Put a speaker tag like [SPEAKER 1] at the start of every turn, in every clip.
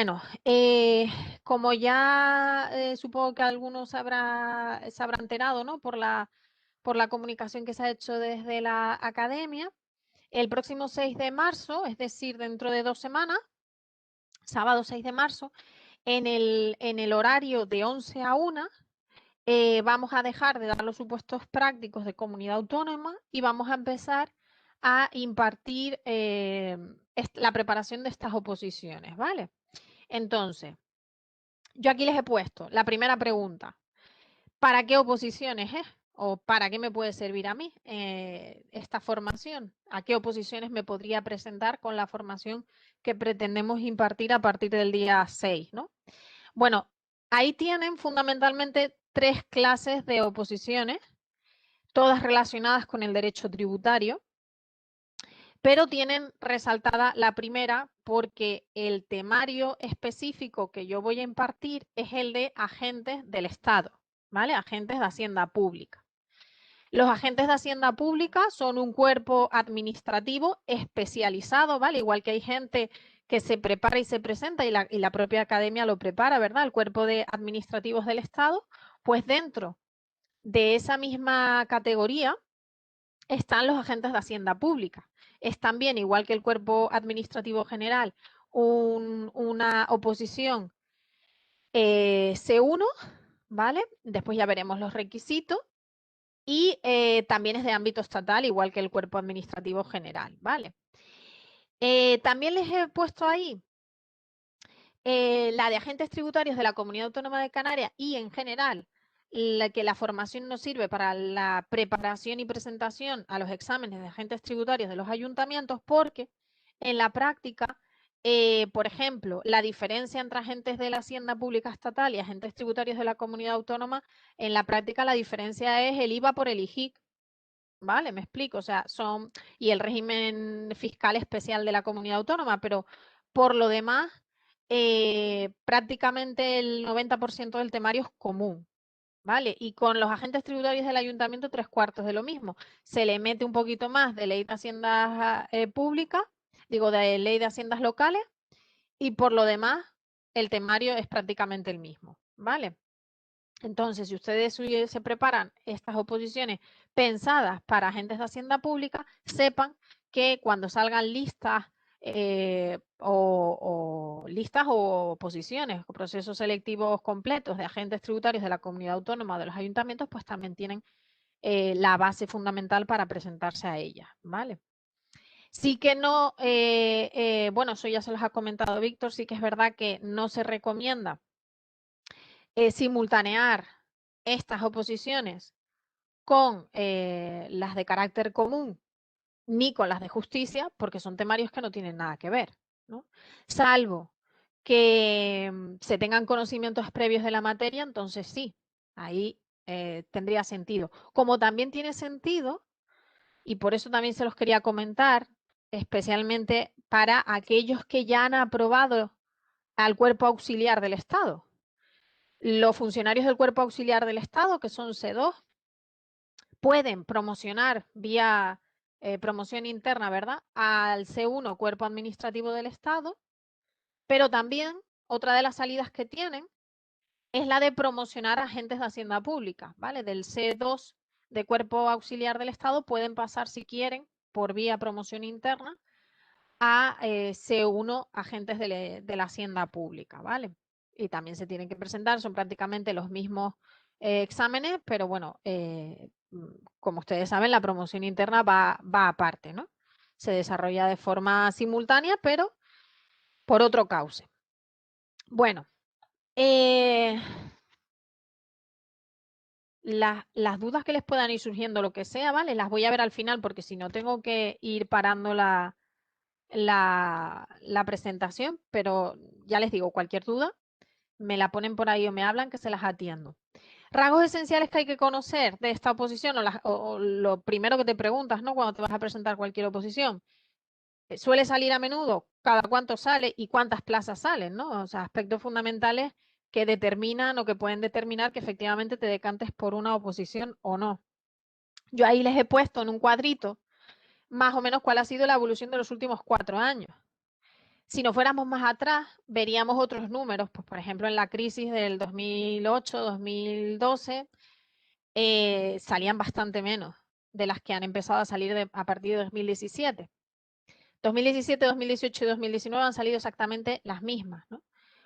[SPEAKER 1] Bueno, como ya supongo que algunos se habrá enterado, ¿no? Por la comunicación que se ha hecho desde la academia, el próximo 6 de marzo, es decir, dentro de 2 semanas, sábado 6 de marzo, en el horario de 11 a 1, vamos a dejar de dar los supuestos prácticos de comunidad autónoma y vamos a empezar a impartir la preparación de estas oposiciones, ¿vale? Entonces, yo aquí les he puesto la primera pregunta. ¿Para qué oposiciones es? ¿O para qué me puede servir a mí esta formación? ¿A qué oposiciones me podría presentar con la formación que pretendemos impartir a partir del día 6, ¿no? Bueno, ahí tienen fundamentalmente 3 clases de oposiciones, todas relacionadas con el derecho tributario, pero tienen resaltada la primera porque el temario específico que yo voy a impartir es el de agentes del Estado, ¿vale? Agentes de Hacienda Pública. Los agentes de Hacienda Pública son un cuerpo administrativo especializado, ¿vale? Igual que hay gente que se prepara y se presenta y la propia academia lo prepara, ¿verdad? El cuerpo de administrativos del Estado, pues dentro de esa misma categoría están los agentes de Hacienda Pública. Es también, igual que el cuerpo administrativo general, una oposición C1, ¿vale? Después ya veremos los requisitos. Y también es de ámbito estatal, igual que el cuerpo administrativo general, ¿vale? También les he puesto ahí la de agentes tributarios de la Comunidad Autónoma de Canarias y en general que la formación nos sirve para la preparación y presentación a los exámenes de agentes tributarios de los ayuntamientos porque en la práctica, por ejemplo, la diferencia entre agentes de la Hacienda Pública Estatal y agentes tributarios de la Comunidad Autónoma, en la práctica la diferencia es el IVA por el IJIC. Vale, me explico, o sea, y el régimen fiscal especial de la comunidad autónoma, pero por lo demás, prácticamente el 90% del temario es común, ¿vale? Y con los agentes tributarios del ayuntamiento, 3/4 de lo mismo. Se le mete un poquito más de ley de haciendas públicas, digo, de ley de haciendas locales, y por lo demás, el temario es prácticamente el mismo, ¿vale? Entonces, si ustedes se preparan estas oposiciones pensadas para agentes de Hacienda Pública, sepan que cuando salgan listas listas o oposiciones o procesos selectivos completos de agentes tributarios de la comunidad autónoma o de los ayuntamientos, pues también tienen la base fundamental para presentarse a ellas, ¿vale? Sí que no, bueno, eso ya se los ha comentado Víctor, sí que es verdad que no se recomienda simultanear estas oposiciones con las de carácter común ni con las de justicia, porque son temarios que no tienen nada que ver, ¿no? Salvo que se tengan conocimientos previos de la materia, entonces sí, ahí tendría sentido. Como también tiene sentido, y por eso también se los quería comentar, especialmente para aquellos que ya han aprobado al cuerpo auxiliar del Estado. Los funcionarios del cuerpo auxiliar del Estado, que son C2, pueden promocionar vía promoción interna, ¿verdad?, al C1, cuerpo administrativo del Estado, pero también otra de las salidas que tienen es la de promocionar agentes de Hacienda Pública, ¿vale? Del C2 de cuerpo auxiliar del Estado pueden pasar, si quieren, por vía promoción interna a C1 agentes de la Hacienda Pública, ¿vale? Y también se tienen que presentar, son prácticamente los mismos exámenes, pero bueno, como ustedes saben, la promoción interna va aparte, ¿no? Se desarrolla de forma simultánea, pero por otro cauce. Bueno, las dudas que les puedan ir surgiendo, lo que sea, ¿vale? Las voy a ver al final porque si no tengo que ir parando la presentación, pero ya les digo, cualquier duda, me la ponen por ahí o me hablan que se las atiendo. Rasgos esenciales que hay que conocer de esta oposición o lo primero que te preguntas, ¿no? Cuando te vas a presentar cualquier oposición. ¿Suele salir a menudo? ¿Cada cuánto sale? ¿Y cuántas plazas salen? ¿No? O sea, aspectos fundamentales que determinan o que pueden determinar que efectivamente te decantes por una oposición o no. Yo ahí les he puesto en un cuadrito más o menos cuál ha sido la evolución de los últimos 4 años. Si nos fuéramos más atrás, veríamos otros números, pues por ejemplo en la crisis del 2008-2012 salían bastante menos de las que han empezado a salir a partir de 2017. 2017, 2018 y 2019 han salido exactamente las mismas, ¿no?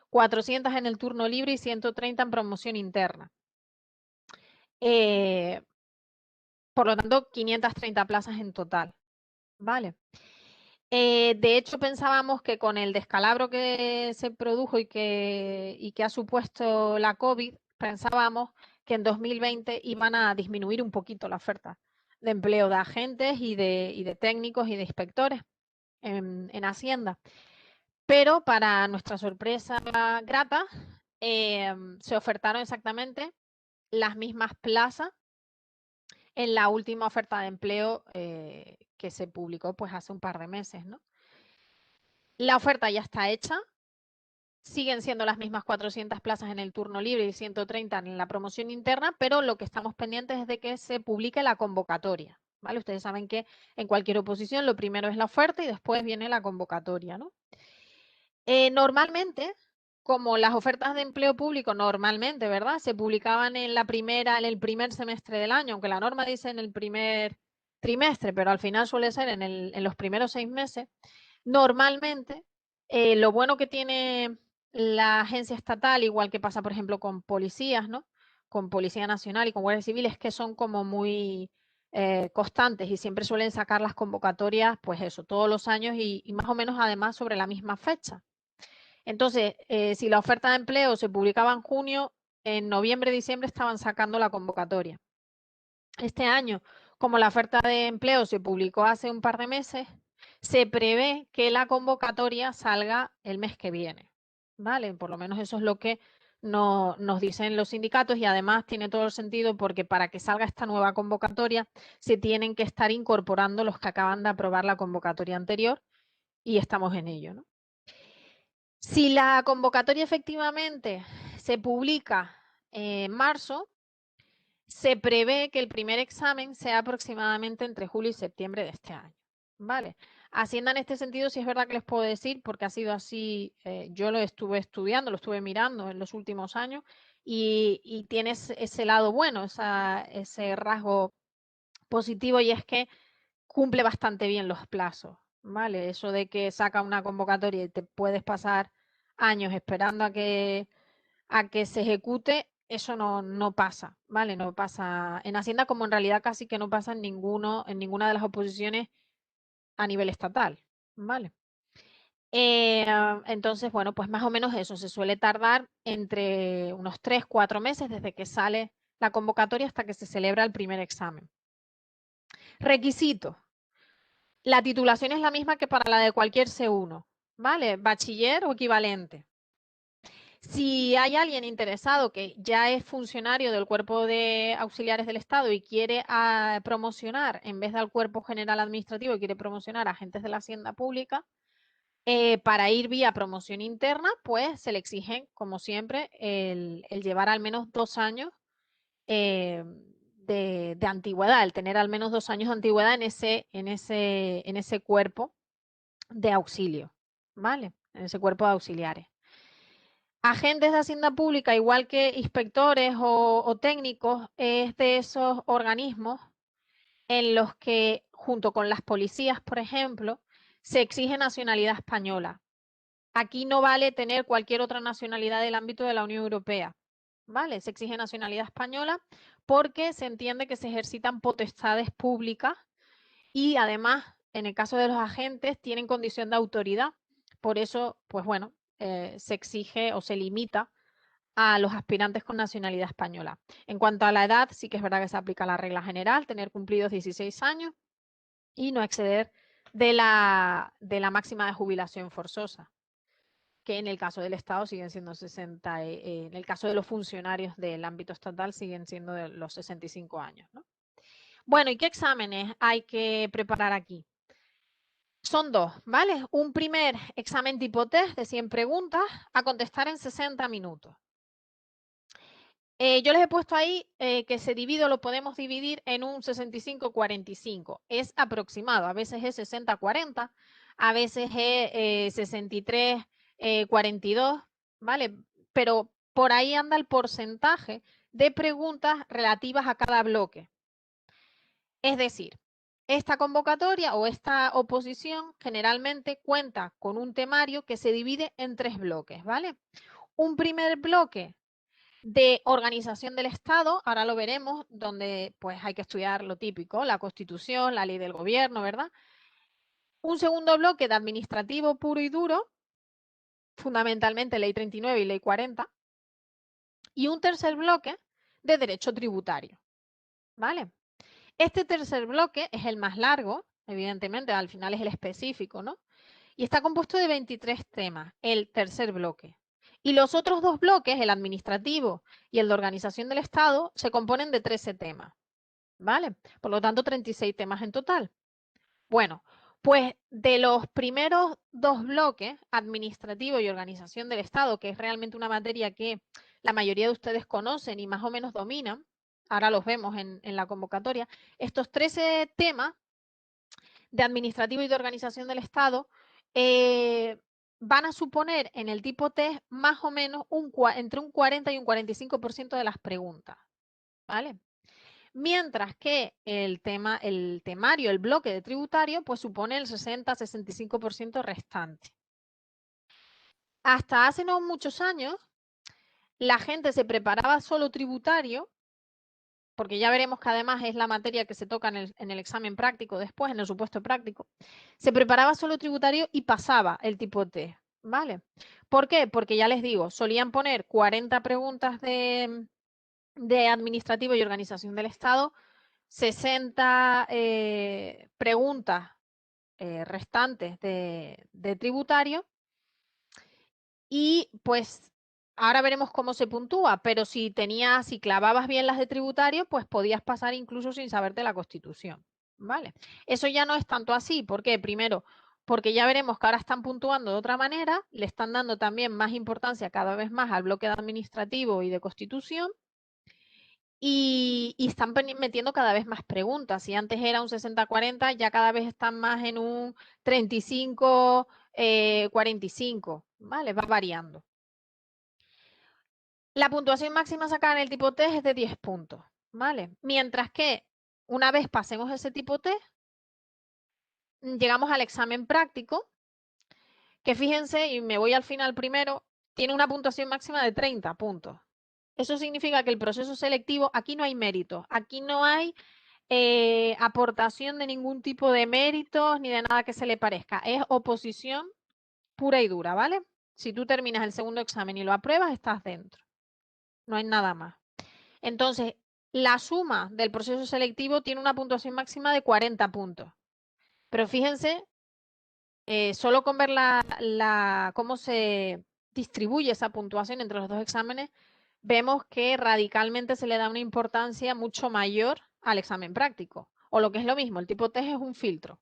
[SPEAKER 1] 400 en el turno libre y 130 en promoción interna. Por lo tanto, 530 plazas en total, ¿vale? De hecho, pensábamos que con el descalabro que se produjo y que ha supuesto la COVID, pensábamos que en 2020 iban a disminuir un poquito la oferta de empleo de agentes y de técnicos y de inspectores en Hacienda. Pero para nuestra sorpresa grata, se ofertaron exactamente las mismas plazas en la última oferta de empleo que se publicó pues hace un par de meses, ¿no? La oferta ya está hecha, siguen siendo las mismas 400 plazas en el turno libre y 130 en la promoción interna, pero lo que estamos pendientes es de que se publique la convocatoria, ¿vale? Ustedes saben que en cualquier oposición lo primero es la oferta y después viene la convocatoria, ¿no? Normalmente, como las ofertas de empleo público normalmente, ¿verdad? Se publicaban en el primer semestre del año, aunque la norma dice en el primer trimestre, pero al final suele ser en los primeros 6 meses. Normalmente, lo bueno que tiene la agencia estatal, igual que pasa, por ejemplo, con policías, ¿no? Con Policía Nacional y con Guardia Civil, es que son como muy constantes y siempre suelen sacar las convocatorias, pues eso, todos los años y más o menos además sobre la misma fecha. Entonces, si la oferta de empleo se publicaba en junio, en noviembre, diciembre estaban sacando la convocatoria. Este año, como la oferta de empleo se publicó hace un par de meses, se prevé que la convocatoria salga el mes que viene, ¿vale? Por lo menos eso es lo que nos dicen los sindicatos y además tiene todo el sentido porque para que salga esta nueva convocatoria se tienen que estar incorporando los que acaban de aprobar la convocatoria anterior y estamos en ello, ¿no? Si la convocatoria efectivamente se publica en marzo, se prevé que el primer examen sea aproximadamente entre julio y septiembre de este año. ¿Vale? Hacienda en este sentido, sí es verdad que les puedo decir, porque ha sido así, yo lo estuve estudiando, lo estuve mirando en los últimos años y tiene ese lado bueno, ese rasgo positivo y es que cumple bastante bien los plazos, ¿vale? Eso de que saca una convocatoria y te puedes pasar años esperando a que se ejecute, eso no pasa, ¿vale? No pasa en Hacienda como en realidad casi que no pasa en ninguna de las oposiciones a nivel estatal, ¿vale? Entonces, bueno, pues más o menos eso, se suele tardar entre unos 3, 4 meses desde que sale la convocatoria hasta que se celebra el primer examen. Requisitos. La titulación es la misma que para la de cualquier C1, ¿vale? Bachiller o equivalente. Si hay alguien interesado que ya es funcionario del Cuerpo de Auxiliares del Estado y quiere promocionar, en vez del Cuerpo General Administrativo, quiere promocionar a agentes de la Hacienda Pública, para ir vía promoción interna, pues se le exigen, como siempre, el llevar al menos 2 años de antigüedad, el tener al menos 2 años de antigüedad en ese cuerpo de auxilio, ¿vale? En ese cuerpo de auxiliares. Agentes de Hacienda Pública, igual que inspectores o técnicos, es de esos organismos en los que, junto con las policías, por ejemplo, se exige nacionalidad española. Aquí no vale tener cualquier otra nacionalidad del ámbito de la Unión Europea, ¿vale? Se exige nacionalidad española porque se entiende que se ejercitan potestades públicas y además, en el caso de los agentes, tienen condición de autoridad. Por eso, pues bueno, se exige o se limita a los aspirantes con nacionalidad española. En cuanto a la edad, sí que es verdad que se aplica la regla general, tener cumplidos 16 años y no exceder de la máxima de jubilación forzosa, que en el caso del Estado siguen siendo 60, en el caso de los funcionarios del ámbito estatal siguen siendo de los 65 años, ¿no? Bueno, ¿y qué exámenes hay que preparar aquí? Son dos, ¿vale? Un primer examen tipo test de 100 preguntas a contestar en 60 minutos. Yo les he puesto ahí que lo podemos dividir en un 65-45. Es aproximado, a veces es 60-40, a veces es 63, 42, ¿vale? Pero por ahí anda el porcentaje de preguntas relativas a cada bloque. Es decir, esta convocatoria o esta oposición generalmente cuenta con un temario que se divide en 3 bloques, ¿vale? Un primer bloque de organización del Estado, ahora lo veremos, donde pues hay que estudiar lo típico, la Constitución, la ley del gobierno, ¿verdad? Un segundo bloque de administrativo puro y duro, fundamentalmente ley 39 y ley 40, y un tercer bloque de derecho tributario, ¿vale? Este tercer bloque es el más largo, evidentemente, al final es el específico, ¿no? Y está compuesto de 23 temas, el tercer bloque. Y los otros 2 bloques, el administrativo y el de organización del Estado, se componen de 13 temas, ¿vale? Por lo tanto, 36 temas en total. Bueno, pues de los primeros 2 bloques, administrativo y organización del Estado, que es realmente una materia que la mayoría de ustedes conocen y más o menos dominan, ahora los vemos en la convocatoria, estos 13 temas de administrativo y de organización del Estado van a suponer en el tipo test más o menos entre un 40 y un 45% de las preguntas, ¿vale? Mientras que el temario, el bloque de tributario, pues supone el 60-65% restante. Hasta hace no muchos años, la gente se preparaba solo tributario, porque ya veremos que además es la materia que se toca en el examen práctico después, en el supuesto práctico. Se preparaba solo tributario y pasaba el tipo T, ¿vale? ¿Por qué? Porque ya les digo, solían poner 40 preguntas de administrativo y organización del Estado, 60 preguntas restantes de tributario y pues ahora veremos cómo se puntúa, pero si clavabas bien las de tributario, pues podías pasar incluso sin saberte la Constitución, ¿vale? Eso ya no es tanto así, ¿por qué? Primero, porque ya veremos que ahora están puntuando de otra manera, le están dando también más importancia cada vez más al bloque de administrativo y de Constitución, y están metiendo cada vez más preguntas. Si antes era un 60-40, ya cada vez están más en un 35-45, ¿vale? Va variando. La puntuación máxima sacada en el tipo test es de 10 puntos, ¿vale? Mientras que una vez pasemos ese tipo test, llegamos al examen práctico, que fíjense, y me voy al final primero, tiene una puntuación máxima de 30 puntos. Eso significa que el proceso selectivo, aquí no hay mérito, aquí no hay aportación de ningún tipo de méritos ni de nada que se le parezca. Es oposición pura y dura, ¿vale? Si tú terminas el segundo examen y lo apruebas, estás dentro. No hay nada más. Entonces, la suma del proceso selectivo tiene una puntuación máxima de 40 puntos. Pero fíjense, solo con ver cómo se distribuye esa puntuación entre los 2 exámenes, vemos que radicalmente se le da una importancia mucho mayor al examen práctico. O lo que es lo mismo, el tipo test es un filtro,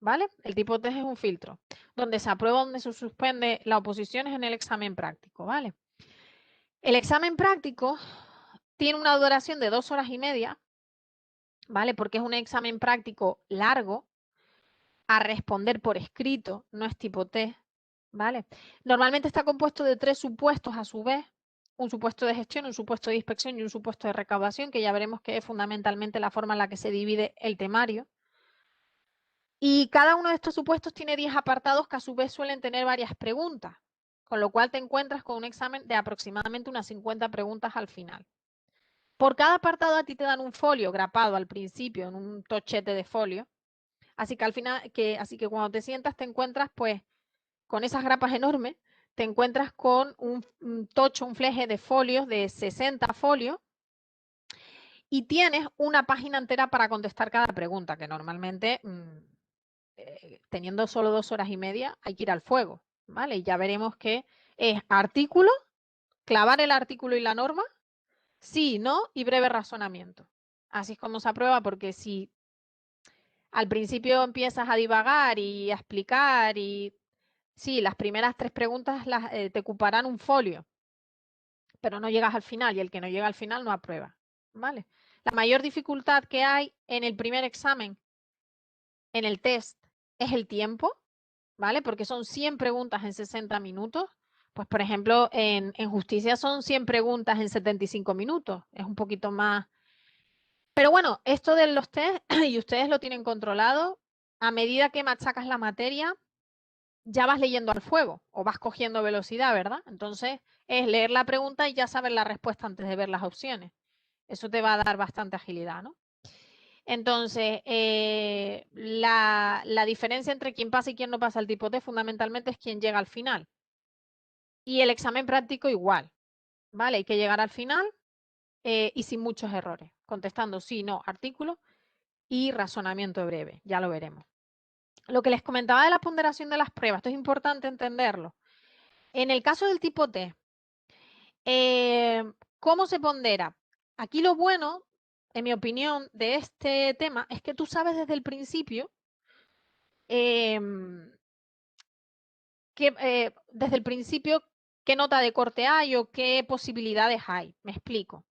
[SPEAKER 1] ¿vale? El tipo test es un filtro. Donde se aprueba, donde se suspende la oposición es en el examen práctico, ¿vale? El examen práctico tiene una duración de 2 horas y media, ¿vale? Porque es un examen práctico largo, a responder por escrito, no es tipo test, ¿vale? Normalmente está compuesto de 3 supuestos a su vez, un supuesto de gestión, un supuesto de inspección y un supuesto de recaudación, que ya veremos que es fundamentalmente la forma en la que se divide el temario. Y cada uno de estos supuestos tiene 10 apartados que a su vez suelen tener varias preguntas, con lo cual te encuentras con un examen de aproximadamente unas 50 preguntas al final. Por cada apartado a ti te dan un folio grapado al principio en un tochete de folio, así que al final, así que cuando te sientas te encuentras pues con esas grapas enormes, te encuentras con un tocho, un fleje de folios de 60 folios y tienes una página entera para contestar cada pregunta, que normalmente teniendo solo 2 horas y media hay que ir al fuego, ¿vale? Y ya veremos que es artículo, clavar el artículo y la norma, sí, no y breve razonamiento. Así es como se aprueba, porque si al principio empiezas a divagar y a explicar y sí, las primeras 3 preguntas te ocuparán un folio, pero no llegas al final y el que no llega al final no aprueba, ¿vale? La mayor dificultad que hay en el primer examen, en el test, es el tiempo, ¿vale? Porque son 100 preguntas en 60 minutos. Pues, por ejemplo, en justicia son 100 preguntas en 75 minutos. Es un poquito más. Pero bueno, esto de los test, y ustedes lo tienen controlado, a medida que machacas la materia, ya vas leyendo al fuego o vas cogiendo velocidad, ¿verdad? Entonces, es leer la pregunta y ya saber la respuesta antes de ver las opciones. Eso te va a dar bastante agilidad, ¿no? Entonces, la diferencia entre quién pasa y quién no pasa el tipo T fundamentalmente es quién llega al final. Y el examen práctico igual, ¿vale? Hay que llegar al final y sin muchos errores, contestando sí, no, artículo y razonamiento breve, ya lo veremos. Lo que les comentaba de la ponderación de las pruebas, esto es importante entenderlo. En el caso del tipo T, ¿cómo se pondera? Aquí lo bueno, en mi opinión, de este tema es que tú sabes desde el principio desde el principio qué nota de corte hay o qué posibilidades hay. Me explico.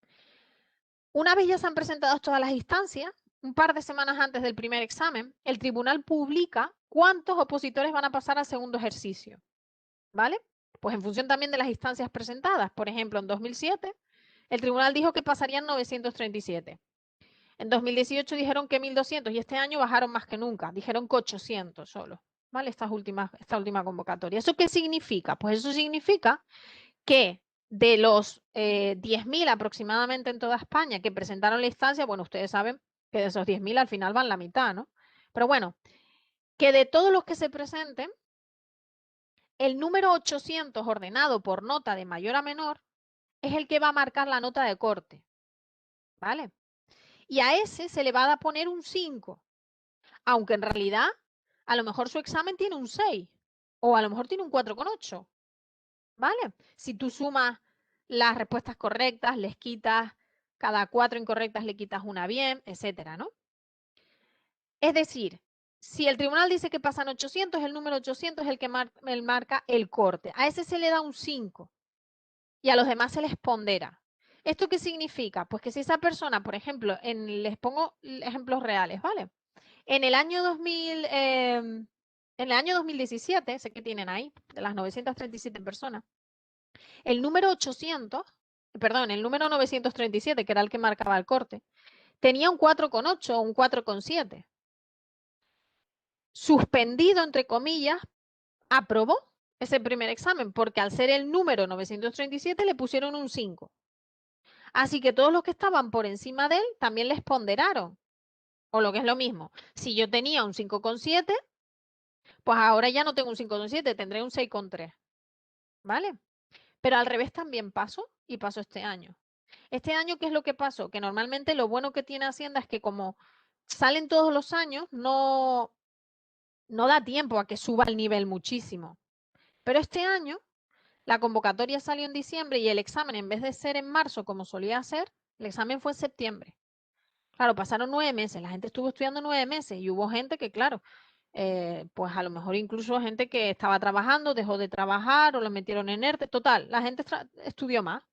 [SPEAKER 1] Una vez ya se han presentado todas las instancias, un par de semanas antes del primer examen, el tribunal publica cuántos opositores van a pasar al segundo ejercicio. ¿Vale? Pues en función también de las instancias presentadas. Por ejemplo, en 2007, el tribunal dijo que pasarían 937. En 2018 dijeron que 1.200 y este año bajaron más que nunca. Dijeron que 800 solo. ¿Vale? Esta última convocatoria. ¿Eso qué significa? Pues eso significa que de los 10.000 aproximadamente en toda España que presentaron la instancia, bueno, ustedes saben que de esos 10.000 al final van la mitad, ¿no? Pero bueno, que de todos los que se presenten, el número 800 ordenado por nota de mayor a menor es el que va a marcar la nota de corte, ¿vale? Y a ese se le va a poner un 5, aunque en realidad a lo mejor su examen tiene un 6 o a lo mejor tiene un 4,8, ¿vale? Si tú sumas las respuestas correctas, les quitas cada 4 incorrectas, le quitas una bien, etcétera, ¿no? Es decir, si el tribunal dice que pasan 800, el número 800 es el que marca el corte. A ese se le da un 5 y a los demás se les pondera. ¿Esto qué significa? Pues que si esa persona, por ejemplo, les pongo ejemplos reales, ¿vale? En el año 2017, sé que tienen ahí, de las 937 personas, el número 937, que era el que marcaba el corte, tenía un 4,8 o un 4,7. Suspendido, entre comillas, aprobó ese primer examen, porque al ser el número 937 le pusieron un 5. Así que todos los que estaban por encima de él también les ponderaron. O lo que es lo mismo, si yo tenía un 5,7, pues ahora ya no tengo un 5,7, tendré un 6,3. ¿Vale? Pero al revés también pasó y pasó este año. Este año, ¿qué es lo que pasó? Que normalmente lo bueno que tiene Hacienda es que como salen todos los años, no da tiempo a que suba el nivel muchísimo. Pero este año, la convocatoria salió en diciembre y el examen, en vez de ser en marzo como solía ser, el examen fue en septiembre. Claro, pasaron 9 meses, la gente estuvo estudiando 9 meses y hubo gente que, claro, pues a lo mejor incluso gente que estaba trabajando, dejó de trabajar o lo metieron en ERTE. Total, la gente estudió más.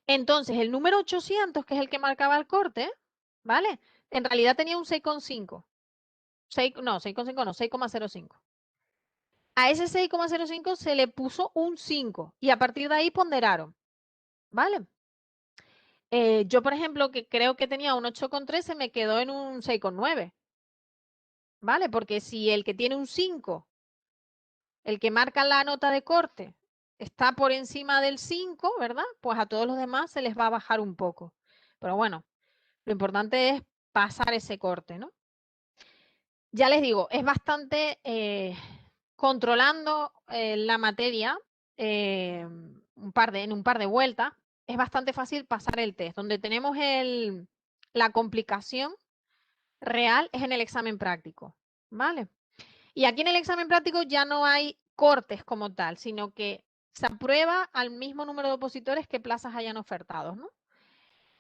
[SPEAKER 1] Entonces, el número 800, que es el que marcaba el corte, ¿vale? En realidad tenía un 6,5. 6,5 no, 6,05. A ese 6,05 se le puso un 5 y a partir de ahí ponderaron, ¿vale? Yo, por ejemplo, que creo que tenía un 8,3, se me quedó en un 6,9, ¿vale? Porque si el que tiene un 5, el que marca la nota de corte, está por encima del 5, ¿verdad? Pues a todos los demás se les va a bajar un poco. Pero bueno, lo importante es pasar ese corte, ¿no? Ya les digo, es bastante controlando la materia en un par de vueltas, es bastante fácil pasar el test. Donde tenemos la complicación real es en el examen práctico, ¿vale? Y aquí en el examen práctico ya no hay cortes como tal, sino que se aprueba al mismo número de opositores que plazas hayan ofertados, ¿no?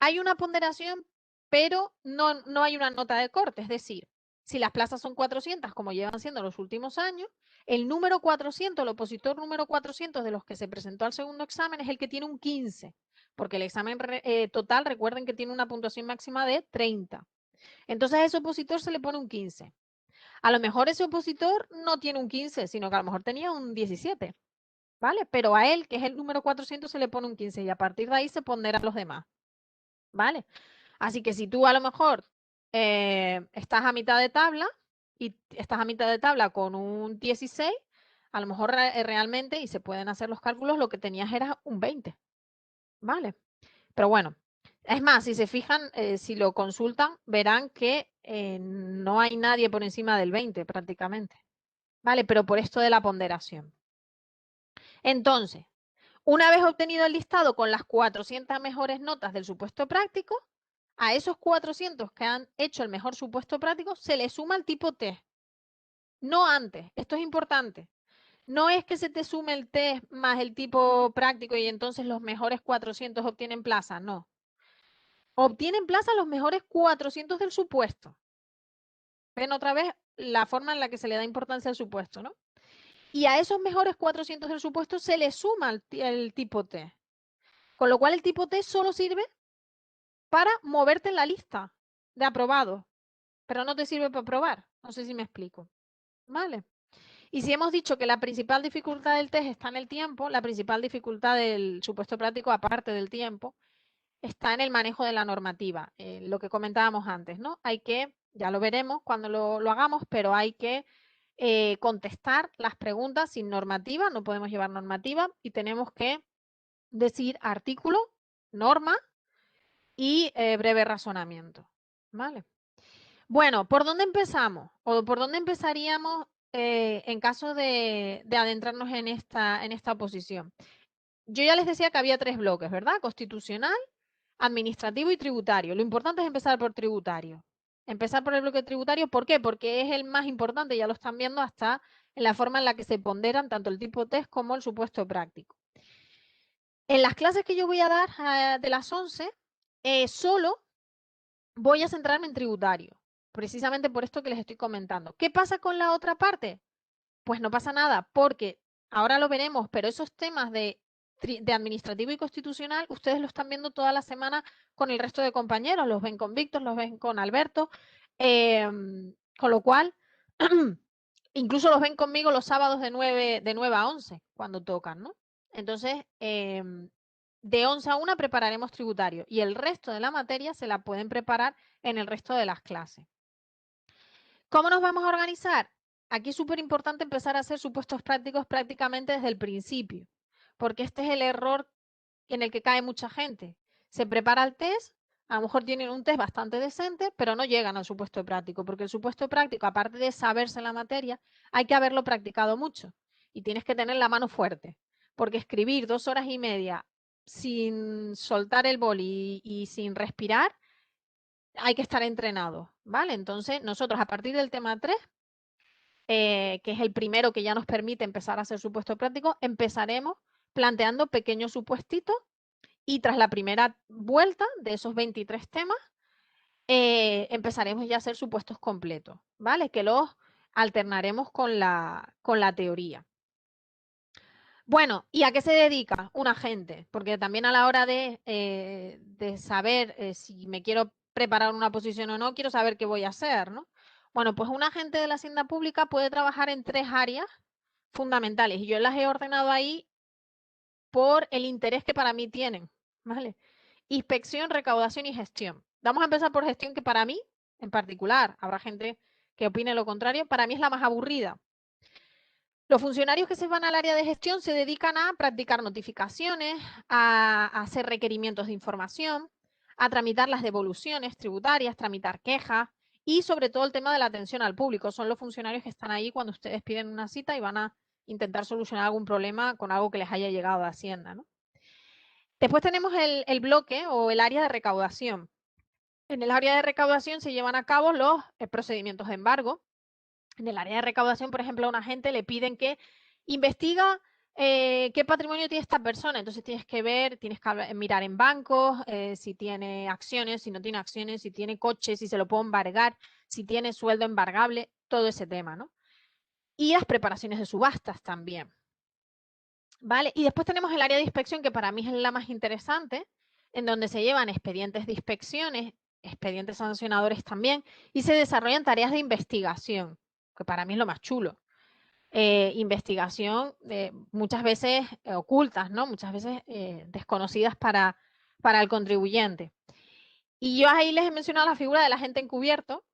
[SPEAKER 1] Hay una ponderación, pero no hay una nota de corte, es decir, si las plazas son 400, como llevan siendo los últimos años, el número 400, el opositor número 400 de los que se presentó al segundo examen es el que tiene un 15, porque el examen total, recuerden que tiene una puntuación máxima de 30. Entonces a ese opositor se le pone un 15. A lo mejor ese opositor no tiene un 15, sino que a lo mejor tenía un 17, ¿vale? Pero a él, que es el número 400, se le pone un 15 y a partir de ahí se pondrá a los demás, ¿vale? Así que si tú a lo mejor estás a mitad de tabla y estás a mitad de tabla con un 16, a lo mejor realmente, y se pueden hacer los cálculos, lo que tenías era un 20, ¿vale? Pero bueno, es más, si se fijan, si lo consultan, verán que no hay nadie por encima del 20 prácticamente, ¿vale? Pero por esto de la ponderación. Entonces, una vez obtenido el listado con las 400 mejores notas del supuesto práctico, a esos 400 que han hecho el mejor supuesto práctico se le suma el tipo test. No antes, esto es importante. No es que se te sume el test más el tipo práctico y entonces los mejores 400 obtienen plaza, no. Obtienen plaza los mejores 400 del supuesto. Ven otra vez la forma en la que se le da importancia al supuesto, ¿no? Y a esos mejores 400 del supuesto se le suma el tipo T. Con lo cual el tipo T solo sirve para moverte en la lista de aprobados, pero no te sirve para probar. No sé si me explico. ¿Vale? Y si hemos dicho que la principal dificultad del test está en el tiempo, la principal dificultad del supuesto práctico, aparte del tiempo, está en el manejo de la normativa, lo que comentábamos antes, ¿no? Hay que, ya lo veremos cuando lo hagamos, pero hay que contestar las preguntas sin normativa, no podemos llevar normativa y tenemos que decir artículo, norma y breve razonamiento, ¿vale? Bueno, ¿por dónde empezamos? ¿O por dónde empezaríamos en caso de adentrarnos en esta posición? Yo ya les decía que había 3 bloques, ¿verdad? Constitucional, administrativo y tributario. Lo importante es empezar por tributario. Empezar por el bloque tributario, ¿por qué? Porque es el más importante, ya lo están viendo hasta en la forma en la que se ponderan tanto el tipo test como el supuesto práctico. En las clases que yo voy a dar de las 11, solo voy a centrarme en tributario, precisamente por esto que les estoy comentando. ¿Qué pasa con la otra parte? Pues no pasa nada, porque ahora lo veremos, pero esos temas de administrativo y constitucional, ustedes lo están viendo toda la semana con el resto de compañeros, los ven con Víctor, los ven con Alberto, con lo cual, incluso los ven conmigo los sábados de 9 a 11, cuando tocan, ¿no? Entonces, de 11 a 1 prepararemos tributario y el resto de la materia se la pueden preparar en el resto de las clases. ¿Cómo nos vamos a organizar? Aquí es súper importante empezar a hacer supuestos prácticos prácticamente desde el principio, porque este es el error en el que cae mucha gente. Se prepara el test, a lo mejor tienen un test bastante decente, pero no llegan al supuesto práctico, porque el supuesto práctico, aparte de saberse la materia, hay que haberlo practicado mucho y tienes que tener la mano fuerte, porque escribir 2 horas y media sin soltar el boli y sin respirar, hay que estar entrenado, ¿vale? Entonces, nosotros a partir del tema 3, que es el primero que ya nos permite empezar a hacer supuesto práctico, empezaremos planteando pequeños supuestitos y tras la primera vuelta de esos 23 temas, empezaremos ya a hacer supuestos completos, ¿vale? Que los alternaremos con la teoría. Bueno, ¿y a qué se dedica un agente? Porque también a la hora de saber si me quiero preparar una posición o no, quiero saber qué voy a hacer, ¿no? Bueno, pues un agente de la hacienda pública puede trabajar en 3 áreas fundamentales y yo las he ordenado ahí por el interés que para mí tienen, ¿vale? Inspección, recaudación y gestión. Vamos a empezar por gestión, que para mí, en particular, habrá gente que opine lo contrario, para mí es la más aburrida. Los funcionarios que se van al área de gestión se dedican a practicar notificaciones, a hacer requerimientos de información, a tramitar las devoluciones tributarias, tramitar quejas y sobre todo el tema de la atención al público. Son los funcionarios que están ahí cuando ustedes piden una cita y van a intentar solucionar algún problema con algo que les haya llegado de Hacienda, ¿no? Después tenemos el bloque o el área de recaudación. En el área de recaudación se llevan a cabo los procedimientos de embargo. En el área de recaudación, por ejemplo, a un agente le piden que investiga qué patrimonio tiene esta persona. Entonces tienes que ver, tienes que mirar en bancos, si tiene acciones, si no tiene acciones, si tiene coches, si se lo puedo embargar, si tiene sueldo embargable, todo ese tema, ¿no? Y las preparaciones de subastas también. ¿Vale? Y después tenemos el área de inspección, que para mí es la más interesante, en donde se llevan expedientes de inspecciones, expedientes sancionadores también, y se desarrollan tareas de investigación. que para mí es lo más chulo. Investigación muchas veces ocultas, ¿no? Muchas veces desconocidas para el contribuyente. Y yo ahí les he mencionado la figura del agente encubierto,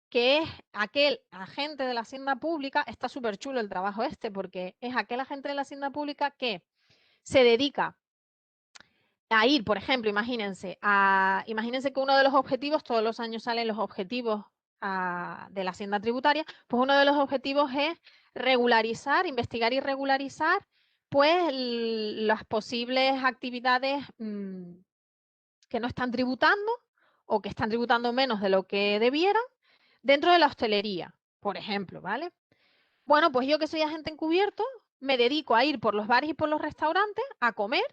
[SPEAKER 1] que es aquel agente de la hacienda pública. Está súper chulo el trabajo este, porque es aquel agente de la hacienda pública que se dedica a ir, por ejemplo, imagínense que uno de los objetivos, todos los años salen los objetivos de la hacienda tributaria, pues uno de los objetivos es regularizar, investigar y regularizar, pues las posibles actividades que no están tributando o que están tributando menos de lo que debieran dentro de la hostelería, por ejemplo, ¿vale? Bueno, pues yo que soy agente encubierto, me dedico a ir por los bares y por los restaurantes a comer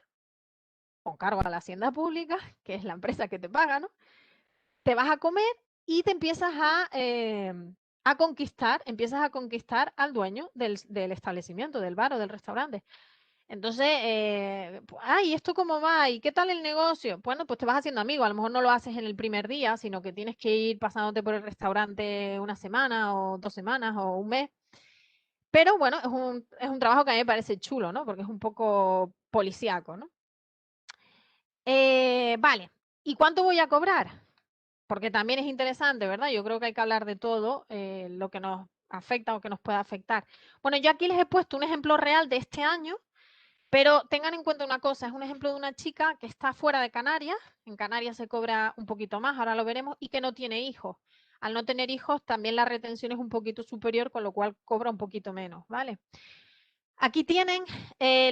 [SPEAKER 1] con cargo a la hacienda pública, que es la empresa que te paga, ¿no? Te vas a comer y te empiezas empiezas a conquistar al dueño del establecimiento, del bar o del restaurante. Entonces, ay, ¿esto cómo va? ¿Y qué tal el negocio? Bueno, pues te vas haciendo amigo. A lo mejor no lo haces en el primer día, sino que tienes que ir pasándote por el restaurante una semana o 2 semanas o un mes. Pero bueno, es un trabajo que a mí me parece chulo, ¿no? Porque es un poco policíaco, ¿no? Vale, ¿y cuánto voy a cobrar? Porque también es interesante, ¿verdad? Yo creo que hay que hablar de todo lo que nos afecta o que nos pueda afectar. Bueno, yo aquí les he puesto un ejemplo real de este año, pero tengan en cuenta una cosa, es un ejemplo de una chica que está fuera de Canarias, en Canarias se cobra un poquito más, ahora lo veremos, y que no tiene hijos. Al no tener hijos, también la retención es un poquito superior, con lo cual cobra un poquito menos, ¿vale? Aquí tienen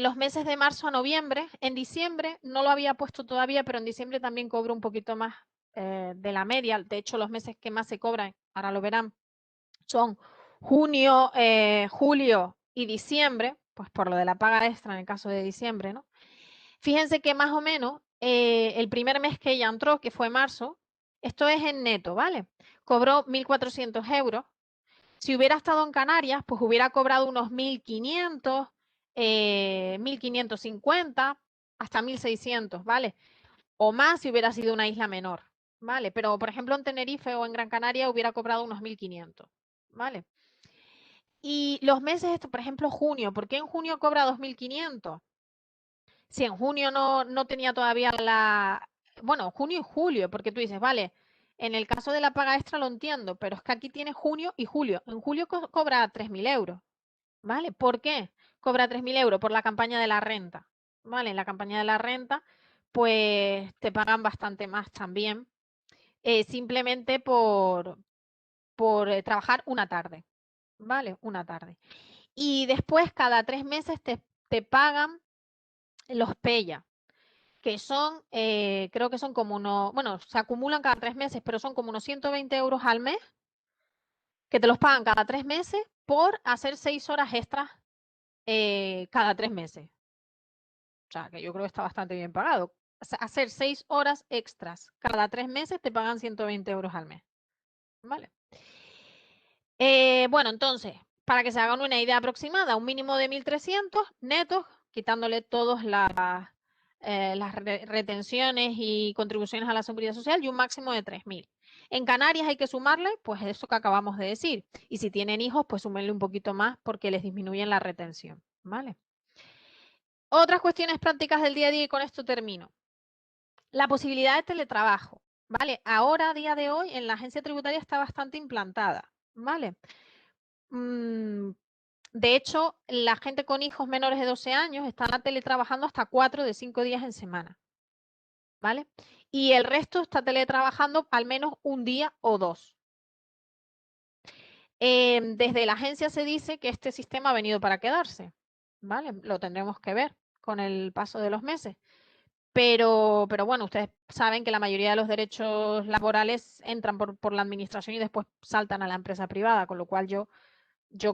[SPEAKER 1] los meses de marzo a noviembre. En diciembre no lo había puesto todavía, pero en diciembre también cobro un poquito más de la media. De hecho, los meses que más se cobran, ahora lo verán, son junio, julio y diciembre, pues por lo de la paga extra en el caso de diciembre, ¿no? Fíjense que más o menos el primer mes que ella entró, que fue marzo, esto es en neto, ¿vale? Cobró 1.400 euros. Si hubiera estado en Canarias, pues hubiera cobrado unos 1.500, 1.550, hasta 1.600, ¿vale? O más si hubiera sido una isla menor, ¿vale? Pero, por ejemplo, en Tenerife o en Gran Canaria hubiera cobrado unos 1.500, ¿vale? Y los meses, por ejemplo, junio, ¿por qué en junio cobra 2.500? Si en junio no tenía todavía bueno, junio y julio, porque tú dices, vale, en el caso de la paga extra lo entiendo, pero es que aquí tiene junio y julio. En julio cobra 3.000 euros, ¿vale? ¿Por qué cobra 3.000 euros? Por la campaña de la renta, ¿vale? En la campaña de la renta, pues te pagan bastante más también, simplemente por trabajar una tarde, ¿vale? Una tarde. Y después, cada 3 meses, te pagan los PEYA, que son, creo que son como unos, bueno, se acumulan cada 3 meses, pero son como unos 120 euros al mes, que te los pagan cada 3 meses por hacer 6 horas extras cada 3 meses. O sea, que yo creo que está bastante bien pagado. Hacer 6 horas extras cada 3 meses te pagan 120 euros al mes. ¿Vale? Bueno, entonces, para que se hagan una idea aproximada, un mínimo de 1.300 netos, quitándole todas las retenciones y contribuciones a la seguridad social, y un máximo de 3.000. En Canarias hay que sumarle, pues eso que acabamos de decir. Y si tienen hijos, pues súmenle un poquito más porque les disminuyen la retención. ¿Vale? Otras cuestiones prácticas del día a día y con esto termino. La posibilidad de teletrabajo. ¿Vale? Ahora, a día de hoy, en la agencia tributaria está bastante implantada. ¿Vale? De hecho, la gente con hijos menores de 12 años está teletrabajando hasta 4 de 5 días en semana, ¿vale? Y el resto está teletrabajando al menos un día o dos. Desde la agencia se dice que este sistema ha venido para quedarse, ¿vale? Lo tendremos que ver con el paso de los meses. Pero bueno, ustedes saben que la mayoría de los derechos laborales entran por la administración y después saltan a la empresa privada, con lo cual yo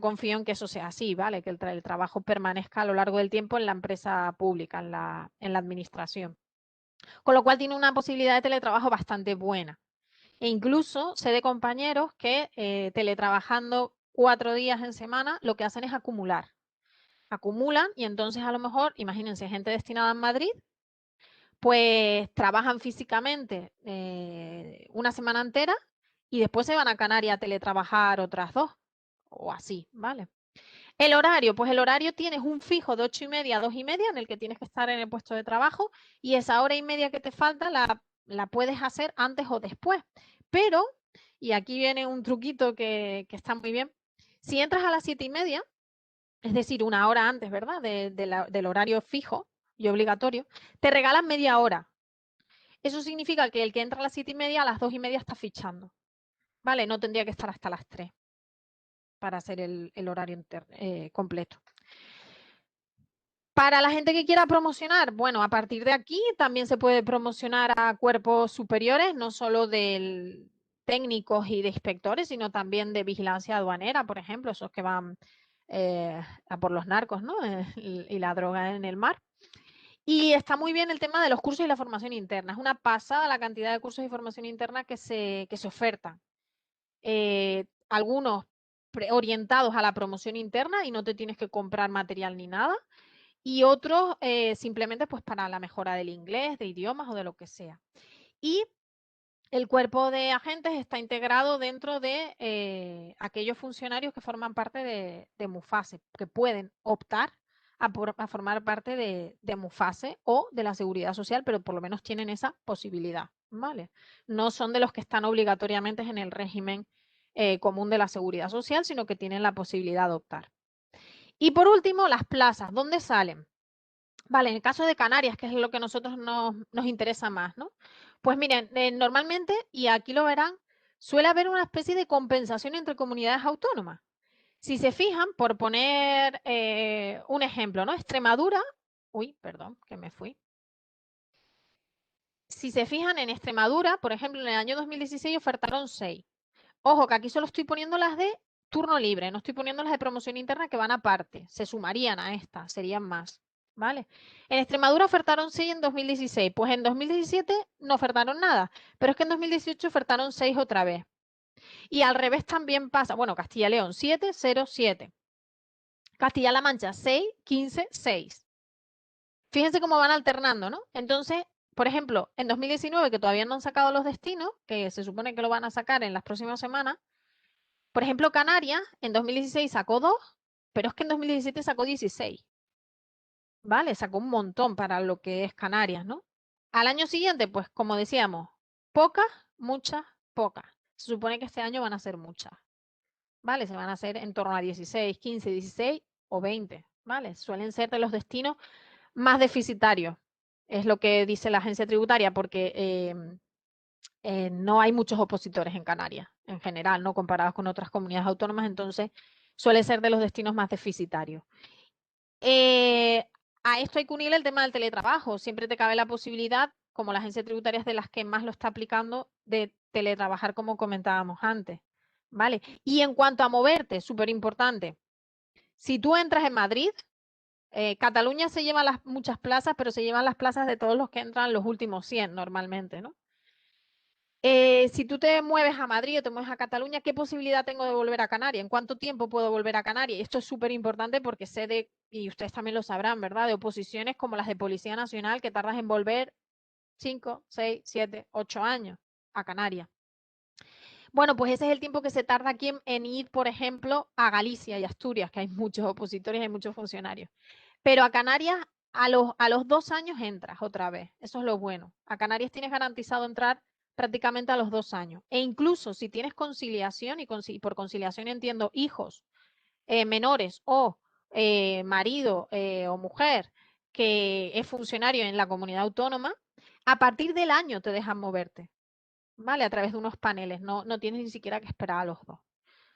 [SPEAKER 1] confío en que eso sea así, ¿vale? Que el trabajo permanezca a lo largo del tiempo en la empresa pública, en la administración. Con lo cual tiene una posibilidad de teletrabajo bastante buena. E incluso sé de compañeros que teletrabajando 4 días en semana lo que hacen es acumular. Acumulan y entonces a lo mejor, imagínense, gente destinada en Madrid, pues trabajan físicamente una semana entera y después se van a Canarias a teletrabajar otras 2 o así, ¿vale? El horario, pues el horario tienes un fijo de 8:30 a 2:30 en el que tienes que estar en el puesto de trabajo y esa hora y media que te falta la puedes hacer antes o después. Pero, y aquí viene un truquito que está muy bien, si entras a las 7:30, es decir, una hora antes, ¿verdad? Del horario fijo y obligatorio, te regalan media hora. Eso significa que el que entra a las 7:30, a las 2:30 está fichando, ¿vale? No tendría que estar hasta las 3 para hacer el horario completo. Para la gente que quiera promocionar, bueno, a partir de aquí también se puede promocionar a cuerpos superiores, no solo de técnicos y de inspectores, sino también de vigilancia aduanera, por ejemplo, esos que van a por los narcos, ¿no? Y la droga en el mar. Y está muy bien el tema de los cursos y la formación interna. Es una pasada la cantidad de cursos y formación interna que se ofertan. Algunos orientados a la promoción interna y no te tienes que comprar material ni nada y otros simplemente pues para la mejora del inglés, de idiomas o de lo que sea. Y el cuerpo de agentes está integrado dentro de aquellos funcionarios que forman parte de MUFASE, que pueden optar a formar parte de MUFASE o de la Seguridad Social, pero por lo menos tienen esa posibilidad, ¿vale? No son de los que están obligatoriamente en el régimen común de la Seguridad Social, sino que tienen la posibilidad de optar. Y por último, las plazas, ¿dónde salen? Vale, en el caso de Canarias, que es lo que a nosotros nos interesa más, ¿no? Pues miren, normalmente, y aquí lo verán, suele haber una especie de compensación entre comunidades autónomas. Si se fijan, por poner un ejemplo, ¿no? Extremadura, uy, perdón, que me fui. Si se fijan en Extremadura, por ejemplo, en el año 2016 ofertaron 6. Ojo, que aquí solo estoy poniendo las de turno libre, no estoy poniendo las de promoción interna que van aparte, se sumarían a esta, serían más. ¿Vale? En Extremadura ofertaron 6 en 2016, pues en 2017 no ofertaron nada, pero es que en 2018 ofertaron 6 otra vez. Y al revés también pasa, bueno, Castilla y León 7, 0, 7. Castilla-La Mancha 6, 15, 6. Fíjense cómo van alternando, ¿no? Entonces, por ejemplo, en 2019, que todavía no han sacado los destinos, que se supone que lo van a sacar en las próximas semanas, por ejemplo, Canarias en 2016 sacó 2, pero es que en 2017 sacó 16. ¿Vale? Sacó un montón para lo que es Canarias, ¿no? Al año siguiente, pues como decíamos, pocas, muchas, pocas. Se supone que este año van a ser muchas, ¿vale? Se van a hacer en torno a 16, 15, 16 o 20, ¿vale? Suelen ser de los destinos más deficitarios, es lo que dice la agencia tributaria, porque no hay muchos opositores en Canarias, en general, ¿no? Comparados con otras comunidades autónomas, entonces suele ser de los destinos más deficitarios. A esto hay que unir el tema del teletrabajo. Siempre te cabe la posibilidad, como la agencia tributaria es de las que más lo está aplicando, de teletrabajar como comentábamos antes. ¿Vale? Y en cuanto a moverte, súper importante. Si tú entras en Madrid, Cataluña se lleva muchas plazas, pero se llevan las plazas de todos los que entran los últimos 100 normalmente, ¿no? Si tú te mueves a Madrid o te mueves a Cataluña, ¿qué posibilidad tengo de volver a Canarias? ¿En cuánto tiempo puedo volver a Canarias? Y esto es súper importante porque sé de, y ustedes también lo sabrán, ¿verdad? De oposiciones como las de Policía Nacional que tardas en volver 5, 6, 7, 8 años a Canarias. Bueno, pues ese es el tiempo que se tarda aquí en ir, por ejemplo, a Galicia y Asturias, que hay muchos opositores y hay muchos funcionarios. Pero a Canarias a los 2 años entras otra vez. Eso es lo bueno. A Canarias tienes garantizado entrar prácticamente a los 2 años. E incluso si tienes conciliación, y por conciliación entiendo hijos menores o marido o mujer que es funcionario en la comunidad autónoma, a partir del año te dejan moverte, ¿vale? A través de unos paneles. No tienes ni siquiera que esperar a los 2.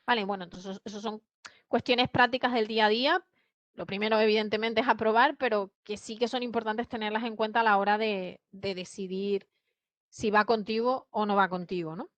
[SPEAKER 1] Vale, bueno, entonces eso son cuestiones prácticas del día a día. Lo primero, evidentemente, es aprobar, pero que sí que son importantes tenerlas en cuenta a la hora de decidir si va contigo o no va contigo, ¿no?